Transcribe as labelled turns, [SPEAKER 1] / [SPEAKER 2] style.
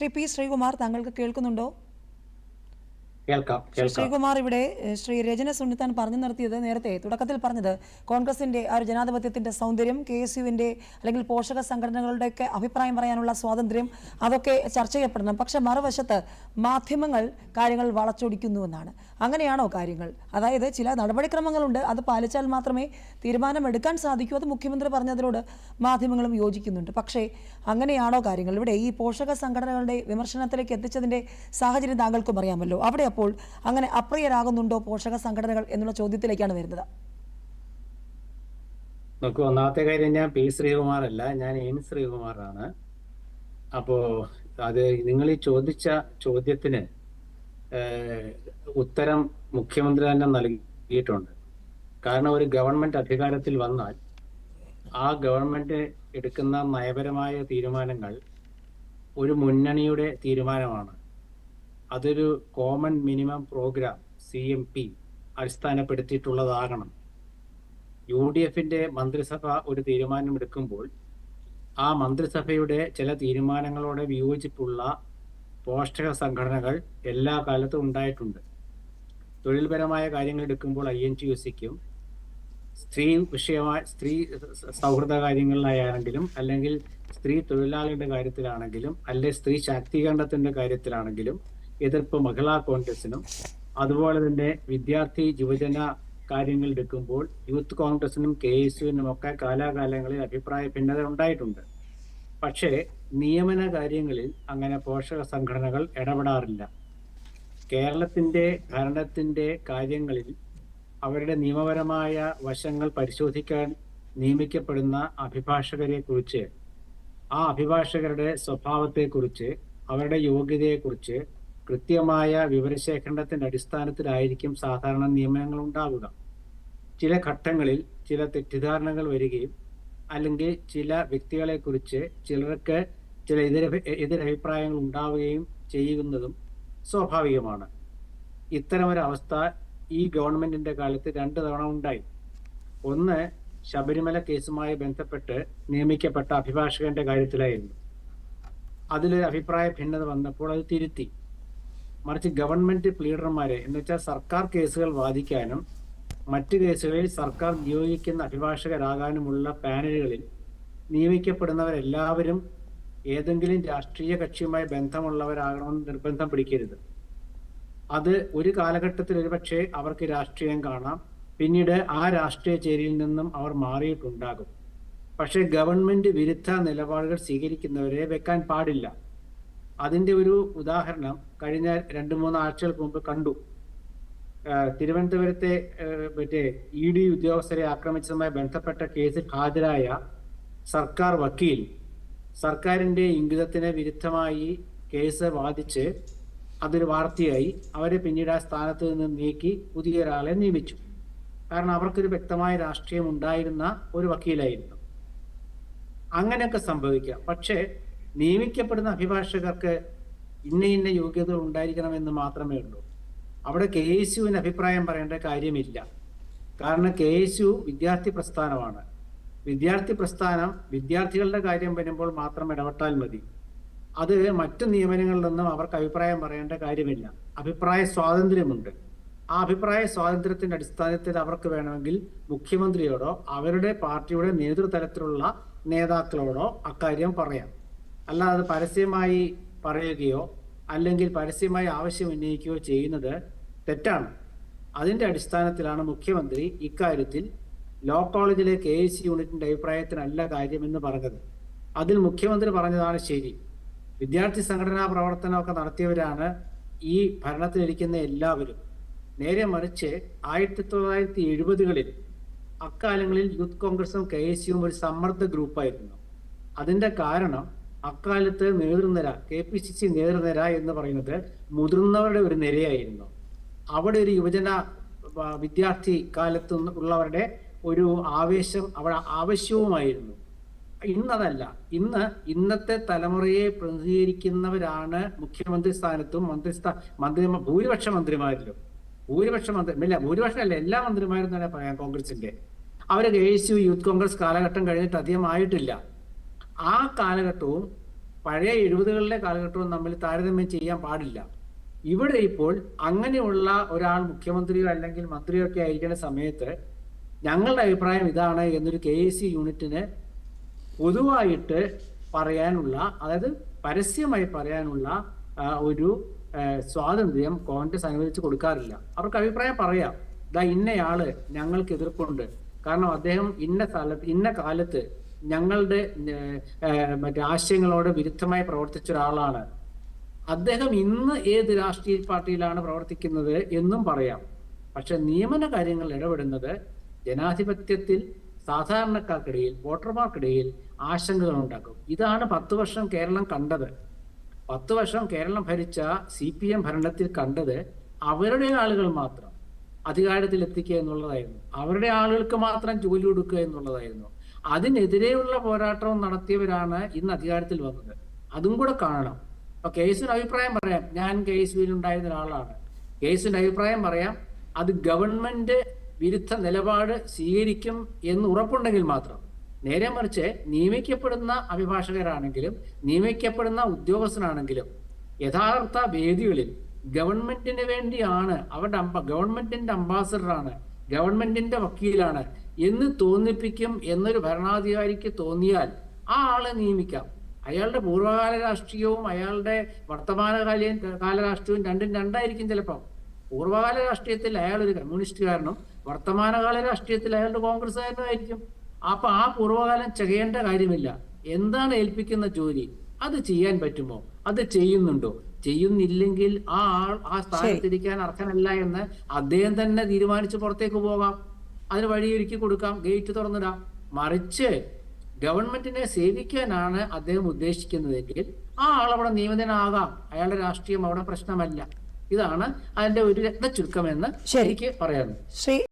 [SPEAKER 1] Shri P Sreekumar, താങ്കൾക്ക് കേൾക്കുന്നുണ്ടോ? ശ്രീകുമാർ, ഇവിടെ ശ്രീ രജന സുന്നിത്താൻ പറഞ്ഞു നിർത്തിയത്, നേരത്തെ തുടക്കത്തിൽ പറഞ്ഞത് കോൺഗ്രസിന്റെ ആ ഒരു ജനാധിപത്യത്തിന്റെ സൗന്ദര്യം, KSUവിന്റെ അല്ലെങ്കിൽ പോഷക സംഘടനകളുടെയൊക്കെ അഭിപ്രായം പറയാനുള്ള സ്വാതന്ത്ര്യം, അതൊക്കെ ചർച്ച ചെയ്യപ്പെടണം. പക്ഷെ മറുവശത്ത് മാധ്യമങ്ങൾ കാര്യങ്ങൾ വളച്ചൊടിക്കുന്നുവെന്നാണ്. അങ്ങനെയാണോ കാര്യങ്ങൾ? അതായത് ചില നടപടിക്രമങ്ങളുണ്ട്, അത് പാലിച്ചാൽ മാത്രമേ തീരുമാനമെടുക്കാൻ സാധിക്കൂ. അത് മുഖ്യമന്ത്രി പറഞ്ഞതിനോട് മാധ്യമങ്ങളും യോജിക്കുന്നുണ്ട്. പക്ഷേ അങ്ങനെയാണോ കാര്യങ്ങൾ? ഇവിടെ ഈ പോഷക സംഘടനകളുടെ വിമർശനത്തിലേക്ക് എത്തിച്ചതിന്റെ സാഹചര്യം താങ്കൾക്കും അറിയാമല്ലോ. അവിടെ അപ്പോൾ അങ്ങനെ അപ്രിയരാകുന്നുണ്ടോ പോഷക സംഘടനകൾ എന്നുള്ള ചോദ്യത്തിലേക്കാണ് വരുന്നത്.
[SPEAKER 2] നോക്കൂ, ഒന്നാമത്തെ കാര്യം, ഞാൻ പി ശ്രീകുമാർ അല്ല, ഞാൻ എൻ ശ്രീകുമാറാണ്. അപ്പോ അത് നിങ്ങൾ ഈ ചോദിച്ച ചോദ്യത്തിന് ഉത്തരം മുഖ്യമന്ത്രി തന്നെ നൽകിയിട്ടുണ്ട്. കാരണം ഒരു ഗവൺമെന്റ് അധികാരത്തിൽ വന്നാൽ ആ ഗവൺമെന്റ് എടുക്കുന്ന നയപരമായ തീരുമാനങ്ങൾ ഒരു മുന്നണിയുടെ തീരുമാനമാണ്. അതൊരു കോമൺ മിനിമം പ്രോഗ്രാം CMP അടിസ്ഥാനപ്പെടുത്തിയിട്ടുള്ളതാകണം. UDFന്റെ മന്ത്രിസഭ ഒരു തീരുമാനം എടുക്കുമ്പോൾ ആ മന്ത്രിസഭയുടെ ചില തീരുമാനങ്ങളോടെ വിയോജിപ്പുള്ള പോഷക സംഘടനകൾ എല്ലാ കാലത്തും ഉണ്ടായിട്ടുണ്ട്. തൊഴിൽപരമായ കാര്യങ്ങൾ എടുക്കുമ്പോൾ INTUCക്കും, സ്ത്രീ സൗഹൃദ കാര്യങ്ങളിലായാണെങ്കിലും, അല്ലെങ്കിൽ സ്ത്രീ തൊഴിലാളികളുടെ കാര്യത്തിലാണെങ്കിലും, അല്ലെങ്കിൽ സ്ത്രീ ശാക്തീകരണത്തിന്റെ കാര്യത്തിലാണെങ്കിലും എതിർപ്പ് മഹിളാ കോൺഗ്രസിനും, അതുപോലെ തന്നെ വിദ്യാർത്ഥി യുവജന കാര്യങ്ങൾ എടുക്കുമ്പോൾ യൂത്ത് കോൺഗ്രസിനും KSUവിനും ഒക്കെ കാലാകാലങ്ങളിൽ അഭിപ്രായ ഭിന്നത ഉണ്ടായിട്ടുണ്ട്. പക്ഷേ നിയമന കാര്യങ്ങളിൽ അങ്ങനെ പോഷക സംഘടനകൾ ഇടപെടാറില്ല. കേരളത്തിന്റെ ഭരണത്തിന്റെ കാര്യങ്ങളിൽ അവരുടെ നിയമപരമായ വശങ്ങൾ പരിശോധിക്കാൻ നിയമിക്കപ്പെടുന്ന അഭിഭാഷകരെ കുറിച്ച്, ആ അഭിഭാഷകരുടെ സ്വഭാവത്തെക്കുറിച്ച്, അവരുടെ യോഗ്യതയെക്കുറിച്ച് കൃത്യമായ വിവരശേഖരണത്തിന്റെ അടിസ്ഥാനത്തിലായിരിക്കും സാധാരണ നിയമനങ്ങൾ ഉണ്ടാവുക. ചില ഘട്ടങ്ങളിൽ ചില തെറ്റിദ്ധാരണകൾ വരികയും, അല്ലെങ്കിൽ ചില വ്യക്തികളെ കുറിച്ച് ചിലർക്ക് ചില എതിരഭിപ്രായങ്ങൾ ഉണ്ടാവുകയും ചെയ്യുന്നതും സ്വാഭാവികമാണ്. ഇത്തരമൊരവസ്ഥ ഈ ഗവൺമെന്റിന്റെ കാലത്ത് 2 തവണ ഉണ്ടായി. ഒന്ന്, ശബരിമല കേസുമായി ബന്ധപ്പെട്ട് നിയമിക്കപ്പെട്ട അഭിഭാഷകന്റെ കാര്യത്തിലായിരുന്നു. അതിലൊരു അഭിപ്രായ ഭിന്നത വന്നപ്പോൾ അത് തിരുത്തി. മറിച്ച് ഗവൺമെന്റ് പ്ലീഡർമാരെ, എന്ന് വെച്ചാൽ സർക്കാർ കേസുകൾ വാദിക്കാനും മറ്റു കേസുകളിൽ സർക്കാർ നിയോഗിക്കുന്ന അഭിഭാഷകരാകാനുമുള്ള പാനലുകളിൽ നിയമിക്കപ്പെടുന്നവരെല്ലാവരും ഏതെങ്കിലും രാഷ്ട്രീയ കക്ഷിയുമായി ബന്ധമുള്ളവരാകണമെന്ന് നിർബന്ധം പിടിക്കരുത്. അത് ഒരു കാലഘട്ടത്തിൽ ഒരുപക്ഷെ അവർക്ക് രാഷ്ട്രീയം കാണാം, പിന്നീട് ആ രാഷ്ട്രീയ ചേരിയിൽ നിന്നും അവർ മാറിയിട്ടുണ്ടാകും. പക്ഷെ ഗവൺമെന്റ് വിരുദ്ധ നിലപാടുകൾ സ്വീകരിക്കുന്നവരെ വെക്കാൻ പാടില്ല. അതിന്റെ ഒരു ഉദാഹരണം കഴിഞ്ഞ 2-3 ആഴ്ചകൾക്ക് മുമ്പ് കണ്ടു. തിരുവനന്തപുരത്തെ ED ഉദ്യോഗസ്ഥരെ ആക്രമിച്ചതുമായി ബന്ധപ്പെട്ട കേസിൽ ഹാജരായ സർക്കാർ വക്കീൽ സർക്കാരിന്റെ ഇംഗിതത്തിന് വിരുദ്ധമായി കേസ് വാദിച്ച് അതൊരു വാർത്തയായി. അവരെ പിന്നീട് ആ സ്ഥാനത്ത് നിന്ന് നീക്കി പുതിയ ഒരാളെ നിയമിച്ചു. കാരണം അവർക്കൊരു വ്യക്തമായ രാഷ്ട്രീയം ഉണ്ടായിരുന്ന ഒരു വക്കീലായിരുന്നു. അങ്ങനെയൊക്കെ സംഭവിക്കാം. പക്ഷേ നിയമിക്കപ്പെടുന്ന അഭിഭാഷകർക്ക് ഇന്ന യോഗ്യതകൾ ഉണ്ടായിരിക്കണമെന്ന് മാത്രമേ ഉള്ളൂ. അവിടെ KSUവിന് അഭിപ്രായം പറയേണ്ട കാര്യമില്ല. കാരണം KSU വിദ്യാർത്ഥി പ്രസ്ഥാനമാണ്. വിദ്യാർത്ഥി പ്രസ്ഥാനം വിദ്യാർത്ഥികളുടെ കാര്യം വരുമ്പോൾ മാത്രം ഇടപെട്ടാൽ മതി. അത് മറ്റു നിയമനങ്ങളിലൊന്നും അവർക്ക് അഭിപ്രായം പറയേണ്ട കാര്യമില്ല. അഭിപ്രായ സ്വാതന്ത്ര്യമുണ്ട്. ആ അഭിപ്രായ സ്വാതന്ത്ര്യത്തിന്റെ അടിസ്ഥാനത്തിൽ അവർക്ക് വേണമെങ്കിൽ മുഖ്യമന്ത്രിയോടോ അവരുടെ പാർട്ടിയുടെ നേതൃതലത്തിലുള്ള നേതാക്കളോടോ അക്കാര്യം പറയാം. അല്ലാതെ പരസ്യമായി പറയുകയോ അല്ലെങ്കിൽ പരസ്യമായി ആവശ്യം ഉന്നയിക്കുകയോ ചെയ്യുന്നത് തെറ്റാണ്. അതിന്റെ അടിസ്ഥാനത്തിലാണ് മുഖ്യമന്ത്രി ഇക്കാര്യത്തിൽ ലോ കോളേജിലെ KSU യൂണിറ്റിന്റെ അഭിപ്രായത്തിനല്ല കാര്യമെന്ന് പറഞ്ഞത്. അതിൽ മുഖ്യമന്ത്രി പറഞ്ഞതാണ് ശരി. വിദ്യാർത്ഥി സംഘടനാ പ്രവർത്തനമൊക്കെ നടത്തിയവരാണ് ഈ ഭരണത്തിലിരിക്കുന്ന എല്ലാവരും. നേരെ മറിച്ച് 1970കളിൽ അക്കാലങ്ങളിൽ യൂത്ത് കോൺഗ്രസും KSUവും ഒരു സമ്മർദ്ദ ഗ്രൂപ്പായിരുന്നു. അതിന്റെ കാരണം അക്കാലത്ത് നേതൃനിര, KPCC നേതൃനിര എന്ന് പറയുന്നത് മുതിർന്നവരുടെ ഒരു നിരയായിരുന്നു. അവിടെ ഒരു യുവജന വിദ്യാർത്ഥി കാലത്ത് ഉള്ളവരുടെ ഒരു ആവേശം അവിടെ ആവശ്യവുമായിരുന്നു. ഇന്നതല്ല. ഇന്നത്തെ തലമുറയെ പ്രതിനിധീകരിക്കുന്നവരാണ് മുഖ്യമന്ത്രി സ്ഥാനത്തും ഭൂരിപക്ഷ മന്ത്രിമാരിലും. ഭൂരിപക്ഷമല്ല, എല്ലാ മന്ത്രിമാരും തന്നെ പറയാം കോൺഗ്രസിന്റെ. അവര് KSU യൂത്ത് കോൺഗ്രസ് കാലഘട്ടം കഴിഞ്ഞിട്ട് അധികം ആയിട്ടില്ല. ആ കാലഘട്ടവും പഴയ 70കളിലെ കാലഘട്ടവും തമ്മിൽ താരതമ്യം ചെയ്യാൻ പാടില്ല. ഇവിടെ ഇപ്പോൾ അങ്ങനെയുള്ള ഒരാൾ മുഖ്യമന്ത്രിയോ അല്ലെങ്കിൽ മന്ത്രിയോ ഒക്കെ ആയിരിക്കുന്ന സമയത്ത് ഞങ്ങളുടെ അഭിപ്രായം ഇതാണ് എന്നൊരു KAC യൂണിറ്റിന് പൊതുവായിട്ട് പറയാനുള്ള, അതായത് പരസ്യമായി പറയാനുള്ള ഒരു സ്വാതന്ത്ര്യം കോൺഗ്രസ് അനുവദിച്ചു കൊടുക്കാറില്ല. അവർക്ക് അഭിപ്രായം പറയാം, ഇതാ ഇന്നയാള് ഞങ്ങൾക്ക് എതിർപ്പുണ്ട്, കാരണം അദ്ദേഹം ഇന്ന കാലത്ത് ഞങ്ങളുടെ മറ്റേ ആശയങ്ങളോട് വിരുദ്ധമായി പ്രവർത്തിച്ച ഒരാളാണ്, അദ്ദേഹം ഇന്ന് ഏത് രാഷ്ട്രീയ പാർട്ടിയിലാണ് പ്രവർത്തിക്കുന്നത് എന്നും പറയാം. പക്ഷെ നിയമന കാര്യങ്ങൾ ഇടപെടുന്നത് ജനാധിപത്യത്തിൽ സാധാരണക്കാർക്കിടയിൽ, വോട്ടർമാർക്കിടയിൽ ആശങ്കകൾ ഉണ്ടാക്കും. ഇതാണ് 10 വർഷം കേരളം കണ്ടത്. 10 വർഷം കേരളം ഭരിച്ച CPM ഭരണത്തിൽ കണ്ടത് അവരുടെ ആളുകൾ മാത്രം അധികാരത്തിൽ എത്തിക്കുക എന്നുള്ളതായിരുന്നു, അവരുടെ ആളുകൾക്ക് മാത്രം ജോലി കൊടുക്കുക എന്നുള്ളതായിരുന്നു. അതിനെതിരെയുള്ള പോരാട്ടവും നടത്തിയവരാണ് ഇന്ന് അധികാരത്തിൽ വന്നത്. അതും കൂടെ കാണണം. അപ്പൊ കേസിന് അഭിപ്രായം പറയാം, ഞാൻ KSUവിൽ ഉണ്ടായിരുന്ന ഒരാളാണ്, കേസിന്റെ അഭിപ്രായം പറയാം, അത് ഗവൺമെന്റ് വിരുദ്ധ നിലപാട് സ്വീകരിക്കും എന്ന് ഉറപ്പുണ്ടെങ്കിൽ മാത്രം. നേരെ മറിച്ച് നിയമിക്കപ്പെടുന്ന അഭിഭാഷകരാണെങ്കിലും നിയമിക്കപ്പെടുന്ന ഉദ്യോഗസ്ഥനാണെങ്കിലും യഥാർത്ഥ വേദികളിൽ ഗവൺമെന്റിന് വേണ്ടിയാണ്, അവരുടെ ഗവൺമെന്റിന്റെ അംബാസഡറാണ്, ഗവൺമെന്റിന്റെ വക്കീലാണ് എന്ന് തോന്നിപ്പിക്കും എന്നൊരു ഭരണാധികാരിക്ക് തോന്നിയാൽ ആ ആളെ നിയമിക്കാം. അയാളുടെ പൂർവ്വകാല രാഷ്ട്രീയവും അയാളുടെ കാല രാഷ്ട്രീയവും രണ്ടും രണ്ടായിരിക്കും. ചിലപ്പം പൂർവ്വകാല രാഷ്ട്രീയത്തിൽ അയാൾ ഒരു കമ്മ്യൂണിസ്റ്റുകാരനും വർത്തമാനകാല രാഷ്ട്രീയത്തിൽ അയാളുടെ കോൺഗ്രസ്സുകാരനും ആയിരിക്കും. അപ്പൊ ആ പൂർവ്വകാലം ചെയ്യേണ്ട കാര്യമില്ല. എന്താണ് ഏൽപ്പിക്കുന്ന ജോലി അത് ചെയ്യാൻ പറ്റുമോ, അത് ചെയ്യുന്നുണ്ടോ? ചെയ്യുന്നില്ലെങ്കിൽ ആ ആൾ ആ സ്ഥാനത്തിരിക്കാൻ അർഹനല്ല എന്ന് അദ്ദേഹം തന്നെ തീരുമാനിച്ച് പുറത്തേക്ക് പോകാം, അതിന് വഴിയൊരുക്കി കൊടുക്കാം, ഗേറ്റ് തുറന്നിടാം. മറിച്ച് ഗവൺമെന്റിനെ സേവിക്കാനാണ് അദ്ദേഹം ഉദ്ദേശിക്കുന്നതെങ്കിൽ ആ ആൾ അവിടെ നിയമിതനാകാം, അയാളുടെ രാഷ്ട്രീയം അവിടെ പ്രശ്നമല്ല. ഇതാണ് അതിന്റെ ഒരു രത്ന ചുരുക്കമെന്ന് എനിക്ക് പറയാനുള്ളത്.